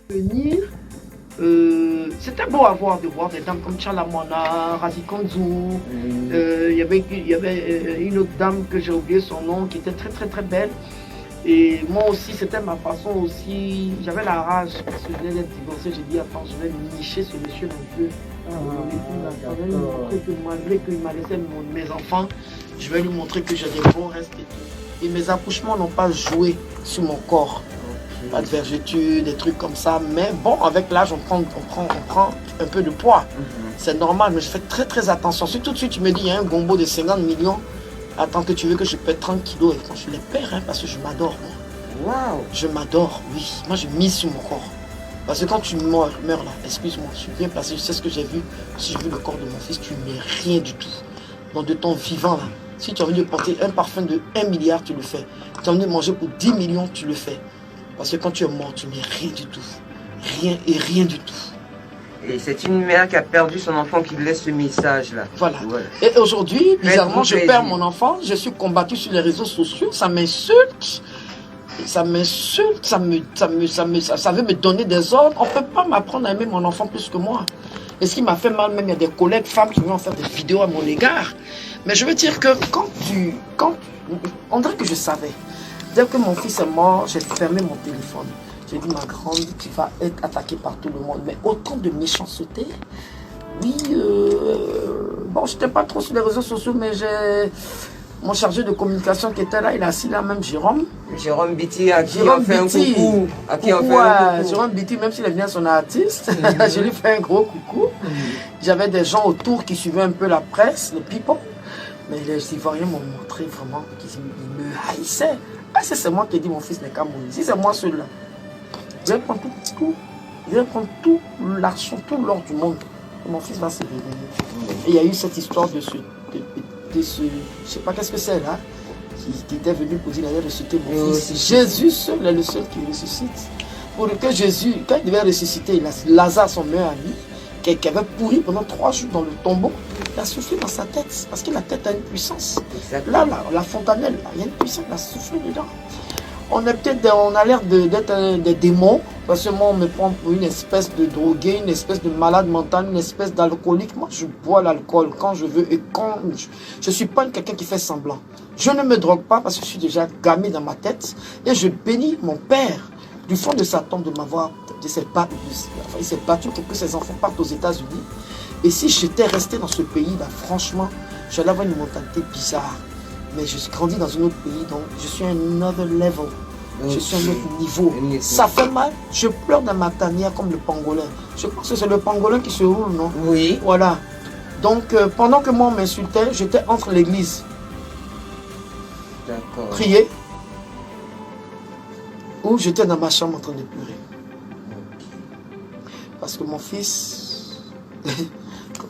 venir. C'était beau de voir des dames comme Chalamona, Razikonzou. Il y avait une autre dame que j'ai oublié son nom qui était très très très belle. Et moi aussi, c'était ma façon aussi. J'avais la rage parce que je venais d'être divorcée. J'ai dit, attends, je vais nicher ce monsieur un peu. Je vais lui montrer que malgré qu'il m'a laissé mes enfants, je vais lui montrer que j'ai des bons restes et tout. Et mes accouchements n'ont pas joué sur mon corps. Pas de vergeture, des trucs comme ça. Mais bon, avec l'âge, on prend un peu de poids. C'est normal, mais je fais très très attention. Si tout de suite tu me dis, il y a un gombo de 50 millions, attends que tu veux que je pète 30 kilos. Et quand je les perds, hein, parce que je m'adore, moi. Waouh! Je m'adore, oui. Moi, je mise sur mon corps. Parce que quand tu meurs là, excuse-moi, je suis bien placé, je sais ce que j'ai vu. Si j'ai vu le corps de mon fils, tu ne mets rien du tout. Donc de ton vivant là, si tu as envie de porter un parfum de 1 milliard, tu le fais. Si tu as envie de manger pour 10 millions, tu le fais. Parce que quand tu es mort, tu n'es rien du tout. Rien et rien du tout. Et c'est une mère qui a perdu son enfant qui laisse ce message là. Voilà. Et aujourd'hui, bizarrement, je perds mon enfant. Je suis combattu sur les réseaux sociaux. Ça m'insulte. Ça m'insulte. Ça veut me donner des ordres. On ne peut pas m'apprendre à aimer mon enfant plus que moi. Et ce qui m'a fait mal, même il y a des collègues femmes qui vont faire des vidéos à mon égard. Mais je veux dire que on dirait que je savais. Dès que mon fils est mort, j'ai fermé mon téléphone. J'ai dit, ma grande, tu vas être attaquée par tout le monde. Mais autant de méchanceté. Oui, bon, je n'étais pas trop sur les réseaux sociaux, mais j'ai mon chargé de communication qui était là, il est assis là, même Jérôme. Jérôme Biti, à qui on fait un coucou. À qui on fait un coucou. Jérôme Biti, même s'il est bien son artiste, je lui fais un gros coucou. J'avais des gens autour qui suivaient un peu la presse, les people. Mais les Ivoiriens m'ont montré vraiment qu'ils me haïssaient. Ah, c'est moi qui ai dit mon fils n'est qu'à mourir. Si c'est moi seul là, je vais prendre tout. Je vais prendre tout l'argent, tout l'or du monde. Et mon fils va se réveiller. Et il y a eu cette histoire de ce je sais pas qu'est-ce que c'est là, qui était venu pour dire d'ailleurs ressusciter mon fils. Jésus seul est le seul qui ressuscite. Pour que Jésus, quand il devait ressusciter, Lazare, son meilleur ami, qui avait pourri pendant 3 jours dans le tombeau, il a soufflé dans sa tête, parce que la tête a une puissance. Là, la fontanelle, là, il y a une puissance, il a soufflé dedans. On a l'air d'être des démons, parce que moi on me prend pour une espèce de drogué, une espèce de malade mental, une espèce d'alcoolique. Moi je bois l'alcool quand je veux et quand je suis pas quelqu'un qui fait semblant. Je ne me drogue pas parce que je suis déjà gamé dans ma tête et je bénis mon père du fond de sa tombe de m'avoir, il s'est battu pour que ses enfants partent aux États-Unis. Et si j'étais resté dans ce pays là, franchement, j'allais avoir une mentalité bizarre. Mais je suis grandi dans un autre pays, donc je suis à un autre level. Je suis à un autre niveau. Ça fait mal. Je pleure dans ma tanière comme le pangolin. Je pense que c'est le pangolin qui se roule, non? Oui. Voilà. Donc, pendant que moi on m'insultait, j'étais entre l'église. D'accord. Prier. Ou j'étais dans ma chambre en train de pleurer. Parce que mon fils,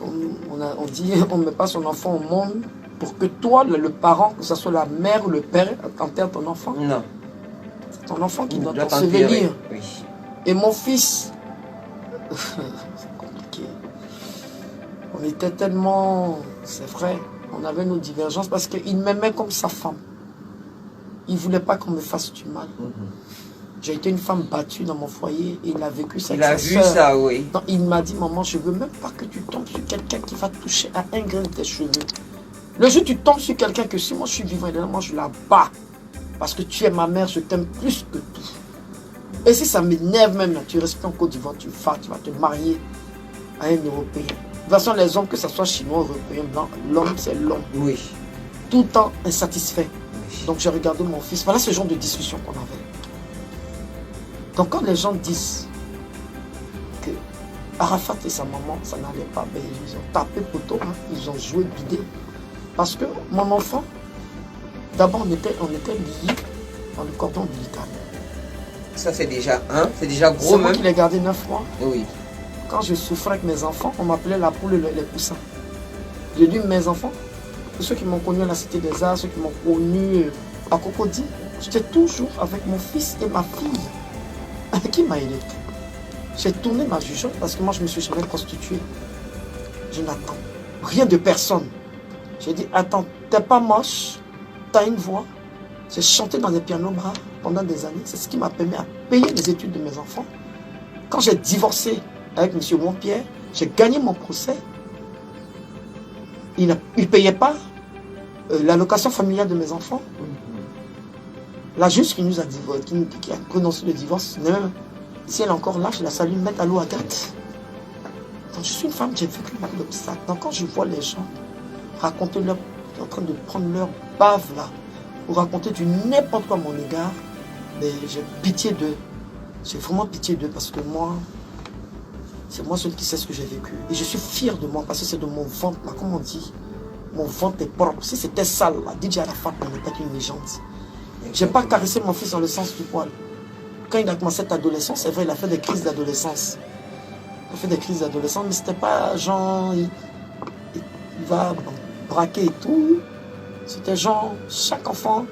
on dit, on ne met pas son enfant au monde pour que toi, le parent, que ce soit la mère ou le père, enterre ton enfant. Non. C'est ton enfant qui doit t'ensevelir. Oui. Et mon fils, c'est compliqué. On était tellement, c'est vrai, on avait nos divergences parce qu'il m'aimait comme sa femme. Il ne voulait pas qu'on me fasse du mal. J'ai été une femme battue dans mon foyer et il a vécu ça avec sa sœur. Il a vu ça, oui. Donc, il m'a dit, maman, je ne veux même pas que tu tombes sur quelqu'un qui va toucher à un grain de tes cheveux. Le jour où tu tombes sur quelqu'un que si moi je suis vivant, moi je la bats. Parce que tu es ma mère, je t'aime plus que tout. Et si ça m'énerve même, là, tu restes en Côte d'Ivoire, tu vas te marier à un Européen. De toute façon, les hommes, que ce soit chinois, européen, blanc, l'homme c'est l'homme. Oui. Tout le temps insatisfait. Oui. Donc j'ai regardé mon fils. Voilà ce genre de discussion qu'on avait. Donc quand les gens disent que Arafat et sa maman, ça n'allait pas, ben, ils ont tapé poteau, hein, ils ont joué bidé. Parce que mon enfant, d'abord on était liés dans le cordon ombilical. Ça c'est déjà c'est déjà gros. C'est moi qui l'ai gardé 9 mois. Oui. Quand je souffrais avec mes enfants, on m'appelait la poule et les poussins. J'ai dit mes enfants, pour ceux qui m'ont connu à la Cité des Arts, ceux qui m'ont connu à Cocody, j'étais toujours avec mon fils et ma fille. Qui m'a aidé? J'ai tourné ma jugeote parce que moi je me suis jamais prostituée. Je n'attends rien de personne. J'ai dit, attends, t'es pas moche, t'as une voix. J'ai chanté dans des pianos bras pendant des années. C'est ce qui m'a permis de payer les études de mes enfants. Quand j'ai divorcé avec M. Montpierre, j'ai gagné mon procès. Il ne payait pas l'allocation familiale de mes enfants. La juge qui nous a divorcé, qui a prononcé le divorce, si elle est encore là, je la salue, mettre à l'eau à gâte. Donc, je suis une femme, j'ai vécu l'obstacle. Donc quand je vois les gens raconter leur, en train de prendre leur bave là, pour raconter du n'importe quoi à mon égard, mais j'ai pitié d'eux. J'ai vraiment pitié d'eux parce que moi, c'est moi seul qui sais ce que j'ai vécu. Et je suis fier de moi parce que c'est de mon ventre là, comme on dit. Mon ventre est propre. Si c'était sale là, DJ Arafat n'était pas une légende. J'ai pas caressé mon fils dans le sens du poil. Quand il a commencé cette adolescence, c'est vrai, il a fait des crises d'adolescence. Il a fait des crises d'adolescence, mais c'était pas genre, il va braquer et tout. C'était genre, chaque enfant,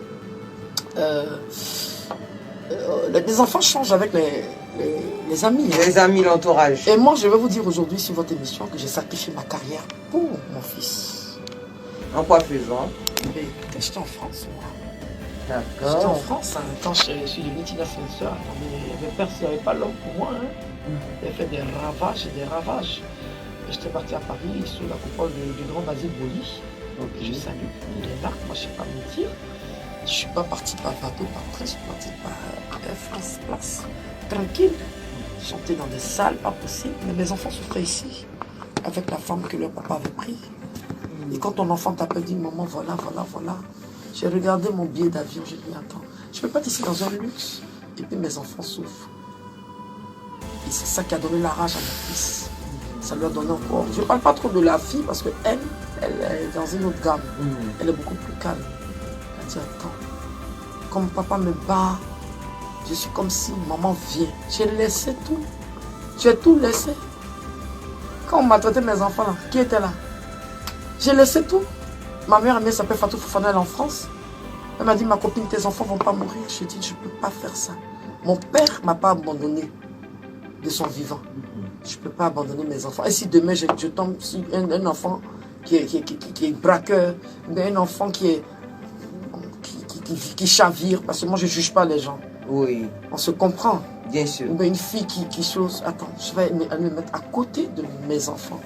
les enfants changent avec les amis. Les amis, l'entourage. Et moi, je vais vous dire aujourd'hui sur votre émission que j'ai sacrifié ma carrière pour mon fils. En quoi faisant? J'étais en France, moi. D'accord. J'étais en France, hein, quand je suis devenu influenceur. Il n'y avait pas l'homme pour moi. Hein. Il a fait des ravages et des ravages. J'étais parti à Paris sous la coupole du grand Basile Boli. Donc je salue. Il est là, moi je ne sais pas mentir. Je ne suis pas parti par bateau, par train, je suis parti par Air France Place. Tranquille. Chanter dans des salles, pas possible. Mais mes enfants souffraient ici, avec la femme que leur papa avait pris. Et quand ton enfant t'appelle, dit maman, voilà. J'ai regardé mon billet d'avion, j'ai dit attends, je ne peux pas être ici dans un luxe. Et puis mes enfants souffrent. Et c'est ça qui a donné la rage à mon fils. Ça lui a donné encore. Je ne parle pas trop de la fille parce qu'elle, elle est dans une autre gamme. Elle est beaucoup plus calme. Elle a dit attends, comme papa me bat, je suis comme si maman vient. J'ai laissé tout. J'ai tout laissé. Quand on m'a traité mes enfants là, qui était là? J'ai laissé tout. Ma mère aimée s'appelle Fatou Fofana, elle est en France. Elle m'a dit, ma copine, tes enfants ne vont pas mourir. Je lui ai dit, je ne peux pas faire ça. Mon père ne m'a pas abandonné de son vivant. Je ne peux pas abandonner mes enfants. Et si demain, je tombe sur un enfant qui est braqueur, un enfant qui chavire, parce que moi, je ne juge pas les gens. Oui. On se comprend. Bien sûr. Ou bien une fille qui chose, attends, je vais me mettre à côté de mes enfants.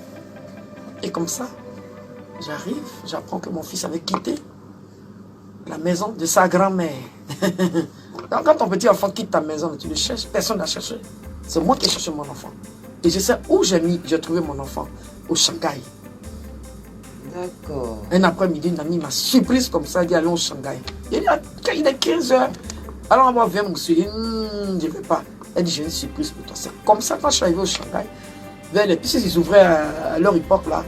Et comme ça, j'arrive, j'apprends que mon fils avait quitté la maison de sa grand-mère. Quand ton petit enfant quitte ta maison, tu le cherches, personne n'a cherché. C'est moi qui ai cherché mon enfant. Et je sais où j'ai trouvé mon enfant, au Shanghai. D'accord. Un après-midi, une amie m'a surprise comme ça, elle dit allons au Shanghai. Il est 15 h. Alors on va vers mon monsieur, je ne vais pas. Elle dit j'ai une surprise pour toi. C'est comme ça quand je suis arrivé au Shanghai, vers les pistes, ils ouvraient à leur époque là.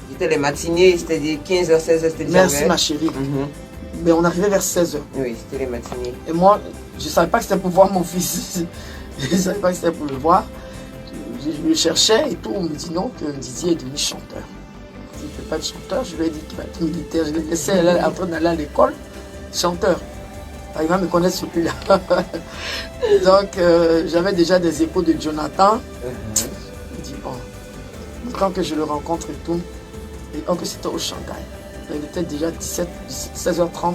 C'était les matinées, c'est-à-dire 15h, 16h, c'était déjà Merci ma chérie. Mais on arrivait vers 16 h. Oui, c'était les matinées. Et moi, je ne savais pas que c'était pour voir mon fils. Je ne savais pas que c'était pour le voir. Je le cherchais et tout. On me dit non, que Didier est devenu chanteur. Il ne fait pas de chanteur. Je lui ai dit qu'il va être militaire. Je l'ai laissé en train d'aller à l'école. Chanteur. Il va me connaître ce plus là. Donc, j'avais déjà des échos de Jonathan. Il dit bon, tant que je le rencontre et tout, et que c'était au Shanghai. Il était déjà 16h30.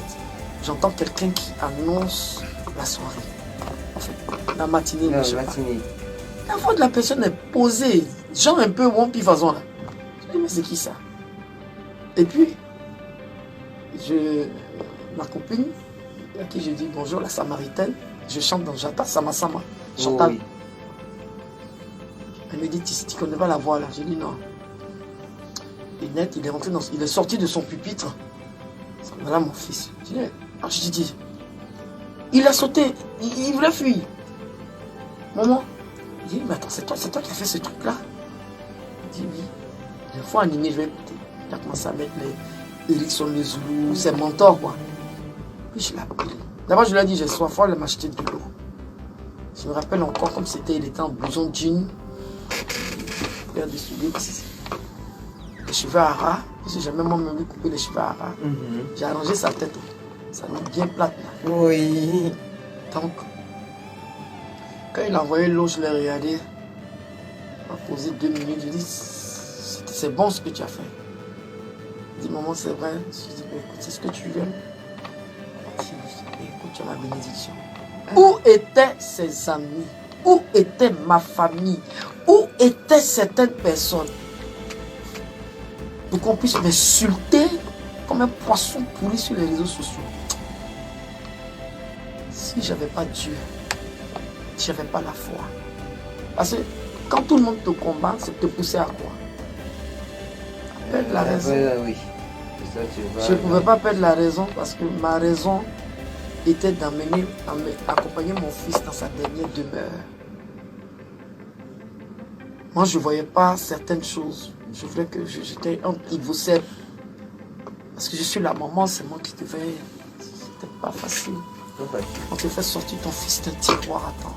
J'entends quelqu'un qui annonce la soirée. En fait, la matinée. La matinée. La voix de la personne est posée. Genre un peu mon pivazon là. Je dis mais c'est qui ça? Et puis, ma copine, à qui je dis bonjour, la Samaritaine, je chante dans Jata, Sama, Chantal. Oui. Elle me dit, tu connais pas la voix là? J'ai dit non. Et net, il est sorti de son pupitre. Voilà mon fils. Je dis, il a sauté, il voulait fuir. Maman, il dit, mais attends, c'est toi qui as fait ce truc là? Il dit oui. Il faut animer, je vais écouter. Il a commencé à mettre les Erickson, les Zoulous, ses mentors quoi. Puis je l'ai appelé. D'abord je lui ai dit, j'ai soif, elle m'a acheté de l'eau. Je me rappelle encore comme c'était, il était en blouson de jean. Il a des souliers, les cheveux à ras. J'ai jamais moi même coupé les cheveux à ras. J'ai arrangé sa tête. Ça m'a bien plate là. Oui. Donc, quand il a envoyé l'eau, je l'ai regardé. Il m'a posé 2 minutes. Je lui ai dit, c'est bon ce que tu as fait. Il dit, maman, c'est vrai. Je lui ai dit, écoute, c'est ce que tu veux. Il dit, écoute, tu as ma bénédiction. Où étaient ses amis? Où était ma famille? Où étaient certaines personnes pour qu'on puisse m'insulter comme un poisson pourri sur les réseaux sociaux? Si j'avais pas Dieu, si j'avais pas la foi. Parce que quand tout le monde te combat, c'est te pousser à quoi? À perdre la raison. Oui. Ça, Je ne pouvais pas perdre la raison parce que ma raison était d'accompagner mon fils dans sa dernière demeure. Moi, je ne voyais pas certaines choses. Je voulais que j'étais un Ivocep. Parce que je suis la maman, c'est moi qui devais... C'était pas facile. On te fait sortir ton fils d'un tiroir à temps.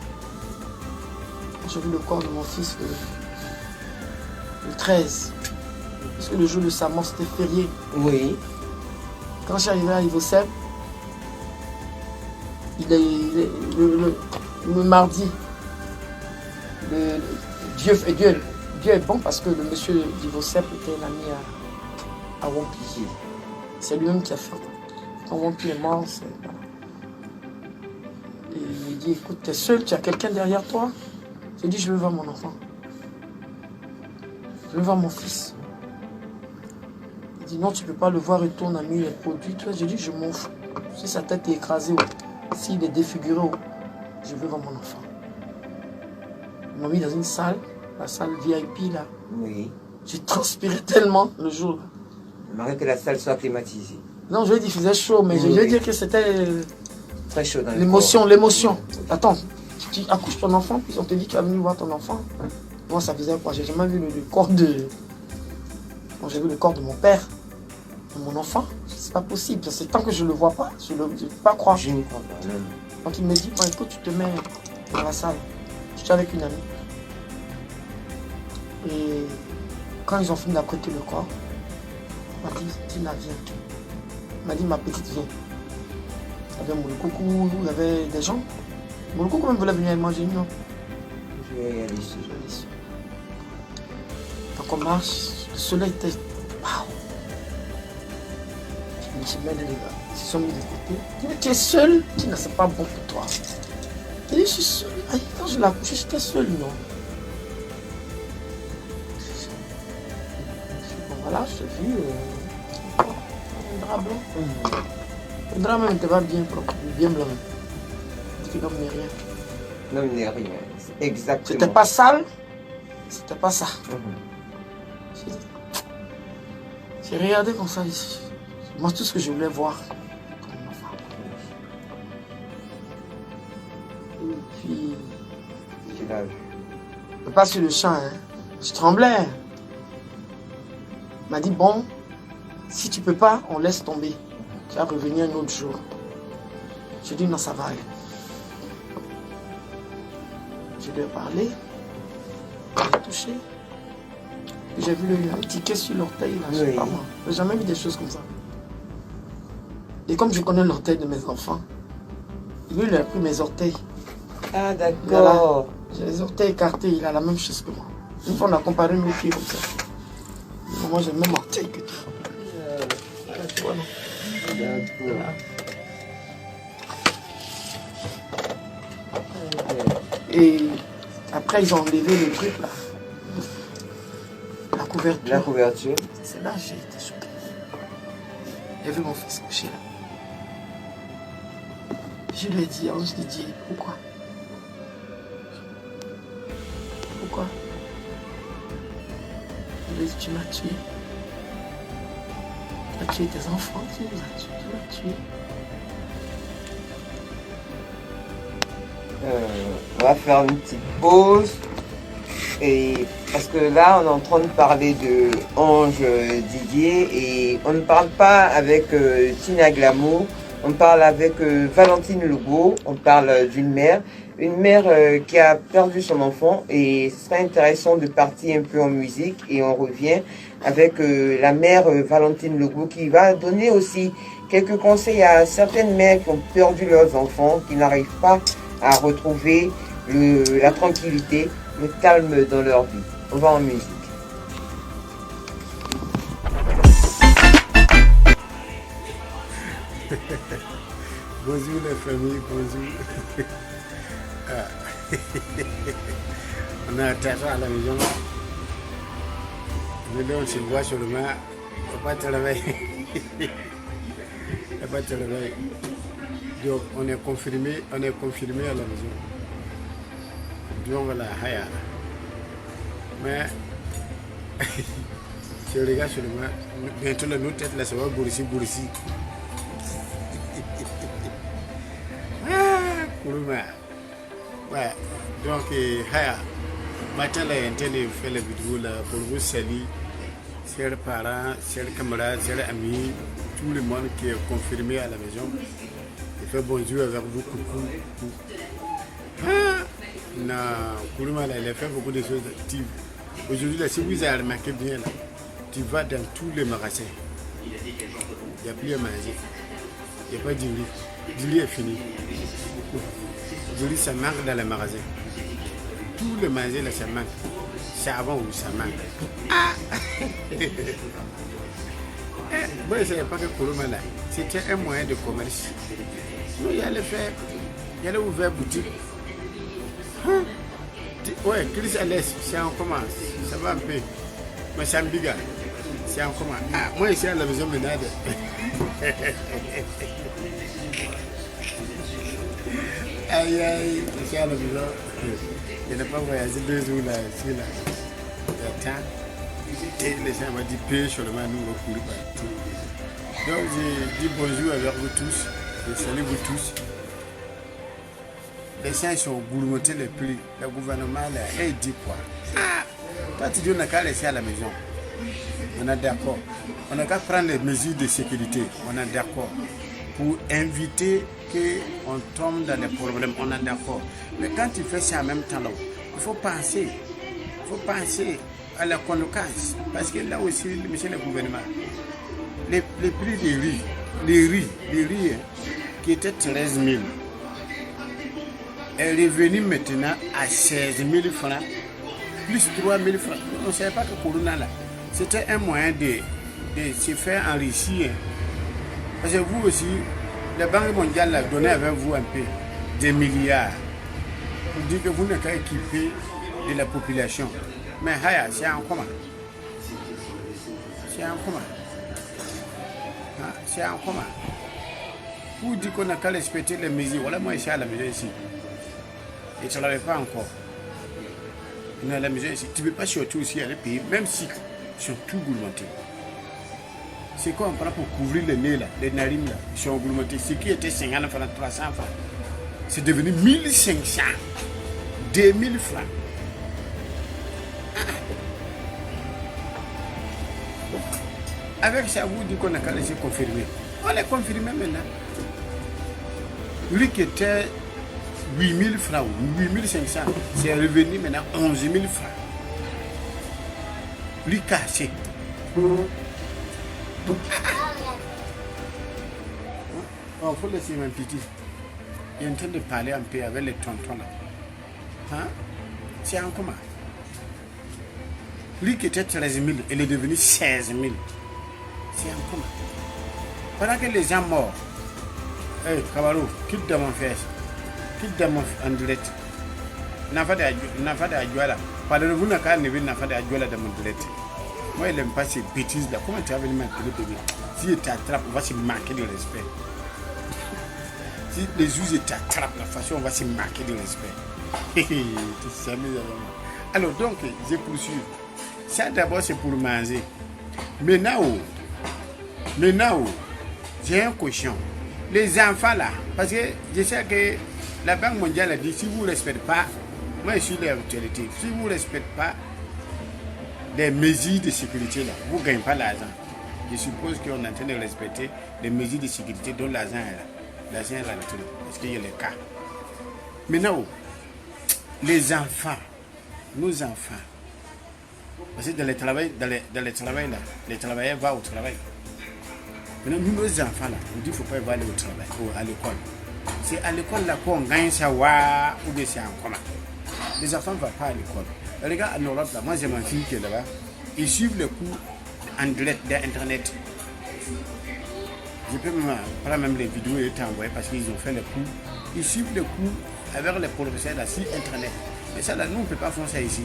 J'ai vu le corps de mon fils le 13. Parce que le jour de sa mort, c'était férié. Oui. Quand je suis arrivé à Ivocep, le mardi, Dieu est bon parce que le monsieur d'Ivocep était un ami à Wampi. C'est lui-même qui a fait. Quand Wampi est mort, c'est... Et il me dit, écoute, tu es seul, tu as quelqu'un derrière toi? J'ai dit, je veux voir mon enfant. Je veux voir mon fils. Il dit, non, tu ne peux pas le voir, retourne à mis les produits. J'ai dit, je m'en fous. Si sa tête est écrasée, s'il est défiguré, je veux voir mon enfant. Ils m'ont mis dans une salle, la salle VIP là. Oui. J'ai transpiré tellement le jour-là. Malgré que la salle soit climatisée. Non, je vais dire qu'il faisait chaud, mais je vais dire que c'était très chaud dans l'émotion. Attends, tu accouches ton enfant, puis on te dit que tu vas venir voir ton enfant. Moi, ça faisait quoi? J'ai jamais vu le corps de... Bon, j'ai vu le corps de mon père, de mon enfant. C'est pas possible. C'est tant que je ne le vois pas, je ne peux pas croire. Je ne crois pas, même. Donc il me dit, bon, écoute, tu te mets dans la salle. Je suis avec une amie. Et quand ils ont fini d'apprêter le corps, il m'a dit, Tina, viens. Il m'a dit, ma petite, viens. Il y avait Moulokoukou, il y avait des gens. Moulokoukou même voulait venir avec moi, j'ai dit non. Je vais y aller ici. Donc on marche, le soleil était... Waouh! Je me suis mis les gars, ils se sont mis de côté. Il dit, mais tu es seul? Tina, c'est pas bon pour toi. Il dit, je suis seul. Aïe, quand je l'ai accouché, j'étais seul, non? Bon, voilà, je t'ai vu. Un drap blanc. Le drap même n'était pas bien propre, bien blanc. Il dit que l'homme n'est rien. L'homme n'est rien. Exactement. C'était pas sale, c'était pas ça. J'ai regardé comme ça ici. Moi, tout ce que je voulais voir. Et puis... Tu l'as vu. Pas sur le champ, hein. Je tremblais. Il m'a dit, bon, si tu peux pas, on laisse tomber. Tu vas revenir un autre jour. J'ai dit, non, ça va aller. Je lui ai parlé. J'ai touché. J'ai vu un ticket sur l'orteil, là, je sais pas moi. J'ai jamais vu des choses comme ça. Et comme je connais l'orteil de mes enfants, lui, il a pris mes orteils. Ah, d'accord. J'ai les orteils écartés, il a la même chose que moi. Une fois, on a comparé mes pieds comme ça. Moi, j'ai le même orteil que toi. Tu vois, non? D'accord. Et après, ils ont enlevé le truc là. La couverture. La couverture. C'est là que j'ai été choqué. J'ai vu mon fils couché là. Je lui ai dit, je lui ai dit, pourquoi? Pourquoi? Je lui ai dit, tu m'as tué. Tu as tué tes enfants, tu les as tués, tu m'as tué. On va faire une petite pause. Et parce que là, on est en train de parler de Ange Didier et on ne parle pas avec Tina Glamour, on parle avec Valentine Legault, on parle d'une mère qui a perdu son enfant et ce serait intéressant de partir un peu en musique et on revient avec la mère Valentine Legault qui va donner aussi quelques conseils à certaines mères qui ont perdu leurs enfants, qui n'arrivent pas à retrouver la tranquillité, le calme dans leur vie. On va en musique. Bonjour les familles, bonjour. On a Tata à la maison. Mais là, on se voit seulement. Il n'y a pas de travail. Il n'y a pas de travail. Donc, on est confirmé à la maison. Donc, voilà, haya. Mais, je regarde seulement. Bientôt, notre tête, là, ça va bourrisser. Ouais. Donc, haya. Matin, là, il fait la vidéo là, pour vous saluer, chers parents, chers camarades, chers amis, tout le monde qui est confirmé à la maison. Il fait bonjour avec vous, coucou. Non, Kourouma, là, il a fait beaucoup de choses actives. Aujourd'hui, là, si vous avez remarqué bien, là, tu vas dans tous les magasins. Il n'y a plus à manger. Il n'y a pas de riz. Le riz est fini. Le riz, ça manque dans les magasins. Tout le manger, là, ça manque. Savon ou ça manque. Ah! Moi, je ne savais pas que Kourouma, là, c'était un moyen de commerce. Nous, il allait ouvrir boutique. Ouais, Chris Alès, c'est en commence. Ça va un peu. Mais c'est un biga. C'est en commence. Ah, moi, ici à la maison, mais nada. Aïe, ici à la maison. Je n'ai pas voyagé 2 jours là, ici là. J'attends. Et les gens m'ont dit, paye seulement nous, on ne pas. Donc, je dis bonjour avec vous tous. Je salue vous tous. Les gens sont augmentés les prix. Le gouvernement là, il dit quoi? Ah, toi tu dis on n'a qu'à laisser à la maison. On est d'accord. On n'a qu'à prendre les mesures de sécurité. On est d'accord. Pour éviter qu'on tombe dans les problèmes, on est d'accord. Mais quand tu fais ça en même temps là, il faut penser à la conséquence. Parce que là aussi, monsieur le gouvernement, les prix des riz, les riz qui étaient 13 000. est revenu maintenant à 16 000 francs, plus 3 000 francs. On ne savait pas que Corona là, c'était un moyen de se faire enrichir. Parce que vous aussi, la Banque mondiale a donné avec vous un peu des milliards pour dire que vous n'êtes qu'à équiper de la population. Mais c'est en commun. C'est en commun. C'est en commun. Vous dites qu'on n'a qu'à respecter les mesures. Voilà, moi, ici à la maison ici. Et tu ne l'avais pas encore. On est à la maison ici. Tu ne peux pas surtout aussi aller payer, même si ils sont tout gourmantés. C'est quoi on prend pour couvrir les nez là, les narines là, ils sont gourmantés. Ce qui était 50 francs, 300 francs, c'est devenu 1500, 2000 francs. Avec ça, vous dites qu'on a qu'à laisser confirmer. On est confirmé maintenant. Lui qui était 8000 francs, 8500, c'est revenu maintenant 11 000 francs. Lui cassé. Il faut laisser un petit. Il est en train de parler un peu avec les tontons là. Hein? C'est en commun. Lui qui était 13 000, il est devenu 16 000. C'est en commun. Pendant que les gens morts, hey, Kabalo, quitte de mon fils, quitte de mon direct. N'a pas d'adjoie là. Parlez-vous n'a qu'à ne n'a pas d'adjoie là de mon direct. Moi, il n'aime pas ces bêtises là. Comment tu as venu m'attraper de lui? Si il t'attrape, on va se marquer de respect. Si les juges t'attrapent, la façon, on va se marquer de respect. Alors, donc, je poursuis. Ça, d'abord, c'est pour manger. Maintenant, j'ai un cochon. Les enfants là, parce que je sais que la Banque mondiale a dit si vous ne respectez pas, moi je suis l'actualité, si vous ne respectez pas les mesures de sécurité là, vous ne gagnez pas l'argent. Je suppose qu'on est en train de respecter les mesures de sécurité dont l'argent est là. L'argent est là, parce qu'il y a les cas. Maintenant, les enfants, nos enfants, parce que dans le travail là, les travailleurs vont au travail. Maintenant, nous, nos enfants là, on dit qu'il ne faut pas aller au travail, à l'école. C'est à l'école là qu'on gagne ça, ou bien c'est en commun. Les enfants ne vont pas à l'école. Regarde en Europe là, moi j'ai ma fille qui est là-bas, ils suivent les cours en direct d'internet. Je peux même prendre même les vidéos et t'envoyer parce qu'ils ont fait les cours. Ils suivent les cours avec les professeurs là, sur Internet. Mais ça là, nous on ne peut pas faire ça ici.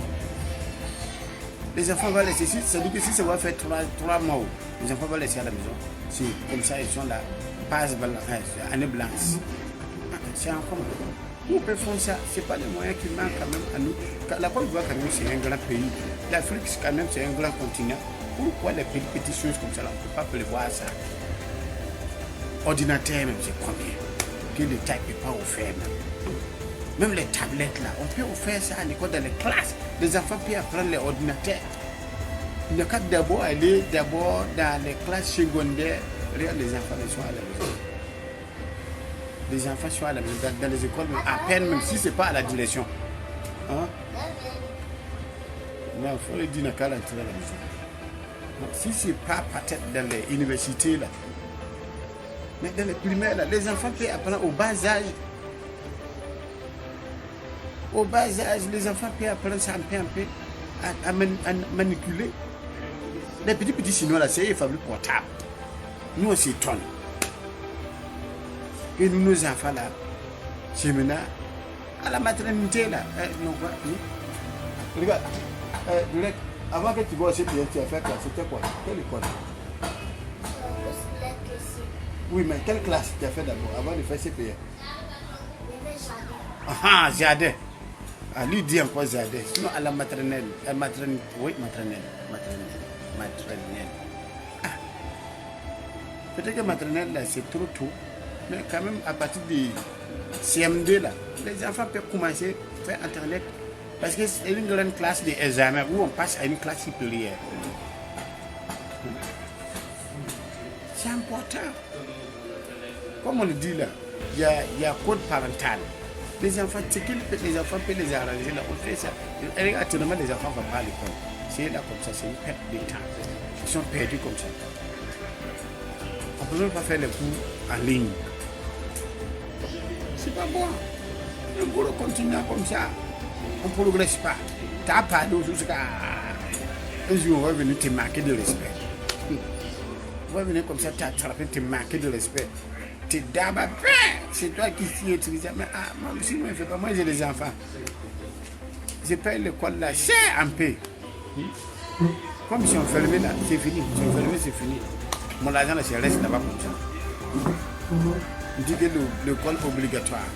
Les enfants vont laisser ici, ça dit que si ça va faire 3 mois, les enfants vont laisser à la maison. C'est comme ça, ils sont là, passe année blanche. C'est encore. On peut faire ça, ce n'est pas les moyens qui manquent quand même à nous. La Côte d'Ivoire, quand même, c'est un grand pays. L'Afrique, quand même, c'est un grand continent. Pourquoi les petites choses comme ça, là, on ne peut pas prévoir ça? Ordinateur, même, c'est combien? Que l'État ne peut pas offrir, même. Même les tablettes, là, on peut offrir ça à l'école, dans les classes. Les enfants peuvent apprendre les ordinateurs. Le cas d'abord aller dans les classes secondaires, regarde, les enfants sont à la maison. Les enfants sont à la maison, dans les écoles, à peine, même si ce n'est pas à la direction. Hein? Mais il faut le dire qu'à l'entrée de la maison. Donc, si ce n'est pas peut-être dans les universités, là, mais dans les primaires, là, les enfants peuvent apprendre au bas âge. Au bas âge, les enfants peuvent apprendre ça un peu à manipuler. Les petits signaux, là, c'est fabriqué portable. Nous, on s'étonne. Et nous, nos enfants, là, c'est maintenant à la maternité, là. Regarde, avant que tu vois ce que tu as fait, c'était quoi? Quelle école? Oui, mais quelle classe tu as fait d'abord, avant de faire CPR? Ah, jardin. Ah, lui dit encore jardin. Sinon, à la maternelle. Oui, maternelle. Ah. Peut-être que maternelle, là, c'est trop tôt. Mais quand même, à partir de CM2, là, les enfants peuvent commencer à faire Internet. Parce que c'est une grande classe d'examen où on passe à une classe supérieure. C'est important. Comme on le dit là, il y a code parental. Les enfants, les enfants peuvent les arranger là. On fait ça. Actuellement, les enfants ne vont pas à l'école. C'est là comme ça, c'est une perte de temps. Ils sont perdus comme ça. On ne peut même pas faire les cours en ligne. C'est pas bon. Le boulot continue comme ça. On ne progresse pas. Tu n'as pas d'eau jusqu'à. Un jour, on va venir te manquer de respect. On va venir comme ça, te manquer de respect. D'abord, c'est toi qui s'y utilise. Mais moi aussi, moi, je ne fais pas. Moi, j'ai des enfants. Je paye l'école là, c'est un peu. Comme si on fermait là, c'est fini. Si on fermait, c'est fini. Mon argent, là, je reste là-bas comme ça. Je dis que l'école est obligatoire.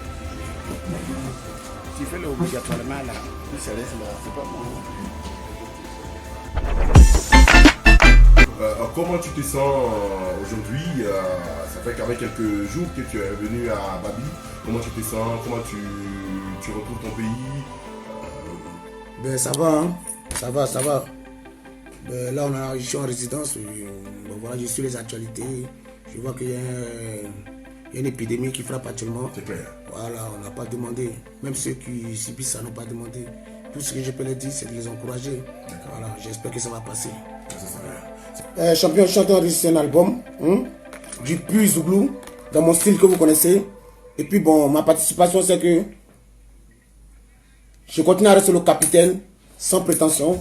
Tu fais l'obligatoirement là, puis ça reste là, c'est pas bon. Comment tu te sens aujourd'hui? Ça fait qu'avec quelques jours que tu es venu à Babi. Comment tu te sens? Comment tu retrouves ton pays? Ben ça va, hein? Ça va. Ben, là je suis en résidence. Ben, voilà, je suis les actualités. Je vois qu'il y a une épidémie qui frappe actuellement. C'est clair. Voilà, on n'a pas demandé. Même ceux qui subissent ça n'ont pas demandé. Tout ce que je peux leur dire, c'est de les encourager. Voilà, j'espère que ça va passer. Champion chanteur enregistré un album, du pur Zouglou, dans mon style que vous connaissez. Et puis bon, ma participation, c'est que je continue à rester le capitaine, sans prétention.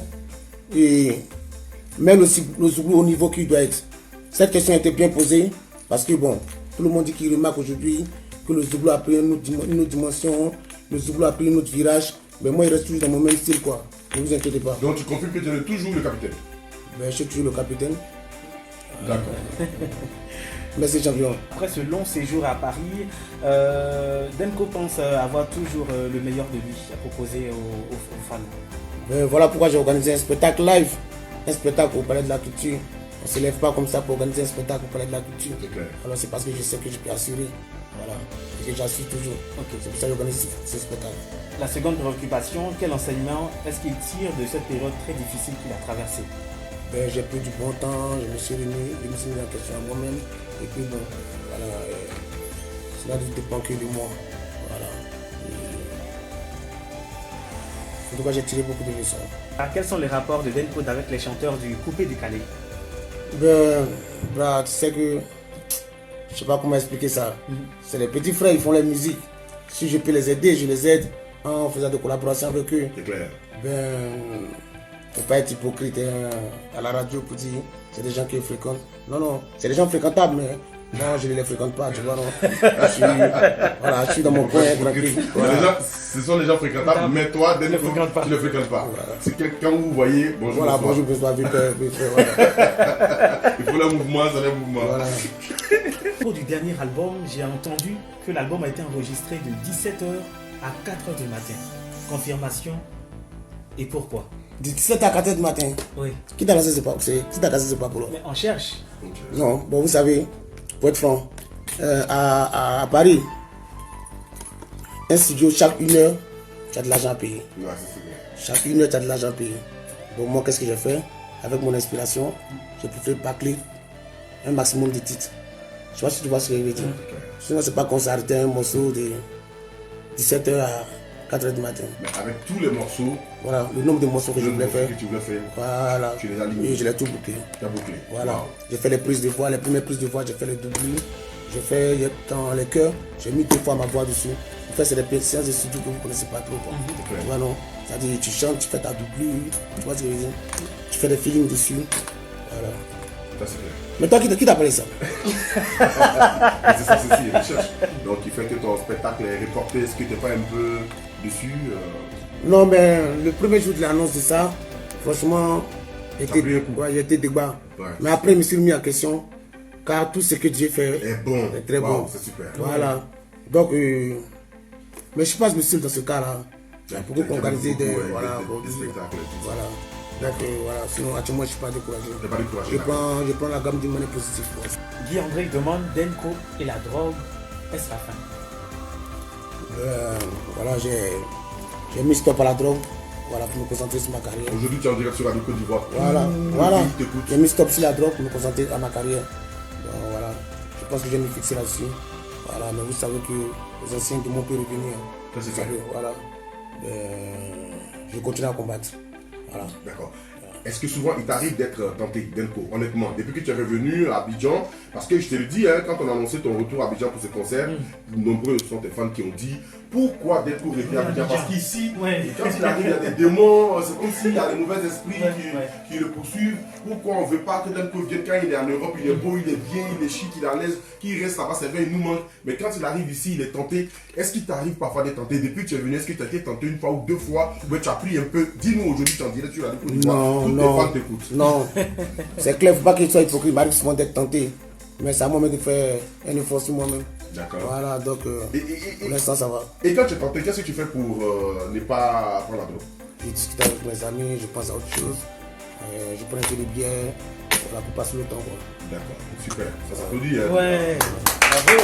Et même le Zouglou au niveau qu'il doit être. Cette question a été bien posée, parce que bon, tout le monde dit qu'il remarque aujourd'hui que le Zouglou a pris une autre dimension, le Zouglou a pris un autre virage. Mais moi, il reste toujours dans mon même style, quoi. Ne vous inquiétez pas. Donc tu confirmes que tu es toujours le capitaine? Ben, je suis toujours le capitaine. D'accord. Merci, champion. Après ce long séjour à Paris, Denko pense avoir toujours le meilleur de lui à proposer aux fans. Ben, voilà pourquoi j'ai organisé un spectacle live. Un spectacle au Palais de la Culture. On ne se lève pas comme ça pour organiser un spectacle au Palais de la Culture. C'est clair. Alors c'est parce que je sais que je peux assurer. Voilà. Et que j'assure toujours. Okay. C'est pour ça que j'organise ce spectacle. La seconde préoccupation, quel enseignement est-ce qu'il tire de cette période très difficile qu'il a traversée? Ben, j'ai pris du bon temps, je me suis remis en question à moi-même. Et puis bon, voilà. Cela ne dépend que de moi. Voilà. En tout cas, j'ai tiré beaucoup de leçons. Quels sont les rapports de Denko avec les chanteurs du Coupé du Calais? Ben, tu sais que je ne sais pas comment expliquer ça. C'est les petits frères, ils font la musique. Si je peux les aider, je les aide en faisant des collaborations avec eux. C'est clair. Ben, il ne faut pas être hypocrite à la radio pour dire c'est des gens qui fréquentent. Non, c'est des gens fréquentables, mais Non, je ne les fréquente pas, tu vois, non. Je suis dans mon coin, tranquille. Voilà. Ce sont les gens fréquentables, mais toi, Denko, tu ne les fréquentes pas. Voilà. C'est quand vous voyez, bonjour. Voilà, bonjour, bonsoir, vite fait, voilà. Il faut le mouvement, c'est le mouvement. Voilà. Au du dernier album, j'ai entendu que l'album a été enregistré de 17h à 4h du matin. Confirmation. Et pourquoi? De 17 à 4h du matin. Oui. Qui t'a lancé ce pas? Qui t'a cassé ce pas pour là? Mais on cherche. Non, bon, vous savez, pour être franc, à Paris, un studio, chaque 1 heure, tu as de l'argent à payer. Ouais, c'est Chaque 1 heure, tu as de l'argent à payer. Bon, moi, qu'est-ce que j'ai fait? Avec mon inspiration, j'ai préféré bâcler un maximum de titres. Je sais pas si tu vois ce que je veux dire. Sinon, c'est pas qu'on s'arrêtait un morceau de 17h à 4h du matin. Mais avec tous les morceaux, Voilà, le nombre de morceaux que je voulais faire. que tu voulais faire, Voilà. tu les as alignés. Et je l'ai tout bouclé. Tu as bouclé. Voilà. Wow. J'ai fait les prises de voix, les premières prises de voix, j'ai fait le doublure. J'ai fait dans les chœurs, j'ai mis 2 fois ma voix dessus. En fait, c'est des séances de studio que vous ne connaissez pas trop. clair. Tu vois, non? C'est-à-dire, tu chantes, tu fais ta doublure, tu vois ce que je veux dire? Tu fais des feelings dessus. Voilà. Ça, c'est clair. Mais toi, qui t'appelait ça? C'est ça, c'est une recherche. Donc, il fait que ton spectacle est reporté. Est-ce que tu n'es pas un peu dessus Non, mais le premier jour de l'annonce de ça, franchement, Ça a pris un coup. il y a été débat. Ouais. Mais après, je me suis remis en question, car tout ce que Dieu fait est bon. est très Wow, bon. c'est super. Voilà. Donc, mais je pense que je me suis dans ce cas-là. Il y a beaucoup d'organiser des, voilà, des spectacles. et tout ça. voilà. Donc, voilà. Sinon, actuellement, je ne suis pas découragé. T'es pas découragé. Je prends la gamme d'une manière positive. Guy André demande Denko et la drogue, est-ce la fin? Voilà, j'ai mis stop à la drogue. Voilà, pour me concentrer sur ma carrière. Aujourd'hui, tu es en direct sur Radio Côte d'Ivoire. Voilà, Mmh, voilà. il t'écoute. J'ai mis stop sur la drogue pour me concentrer à ma carrière. Donc, voilà. Je pense que je vais me fixer là-dessus. Voilà, mais vous savez que les anciens de mon peut revenir. Ça, c'est Vous clair. savez, voilà. Je continue à combattre. Voilà. D'accord. Est-ce que souvent il t'arrive d'être tenté, Denko, honnêtement, depuis que tu es revenu à Abidjan? Parce que je te le dis, hein, quand on a annoncé ton retour à Abidjan pour ce concert, nombreux sont tes fans qui ont dit pourquoi Denko revient à Abidjan? Parce qu'ici, Ouais. quand il arrive, il y a des démons, c'est comme s'il y a des mauvais esprits Ouais. qui le poursuivent. Pourquoi on ne veut pas que Denko vienne quand il est en Europe, il est beau, il est bien, il est chic, il est à l'aise, qu'il reste là-bas, c'est vrai, il nous manque. Mais quand il arrive ici, il est tenté. Est-ce qu'il t'arrive parfois d'être tenté? Depuis que tu es venu, est-ce que tu as été tenté une fois ou 2 fois? Ou tu as pris un peu? Dis-nous aujourd'hui, tu en dirais, tu l'as dit pour nous voir. Non, Tous tes non. fans t'écoutent. Non. C'est clair, il ne faut pas qu'il soit hypocrite. Il m'arrive souvent d'être tenté. Mais c'est à moi-même de faire un effort sur moi-même. D'accord. Voilà, donc pour l'instant, ça va. Et quand tu es tenté, qu'est-ce que tu fais pour ne pas prendre la drogue? Je discute avec mes amis, je pense à autre chose. Je prends un peu de bière voilà, pour passer le temps. Quoi. D'accord, super. Ça s'applaudit. Hein? Ouais, bravo.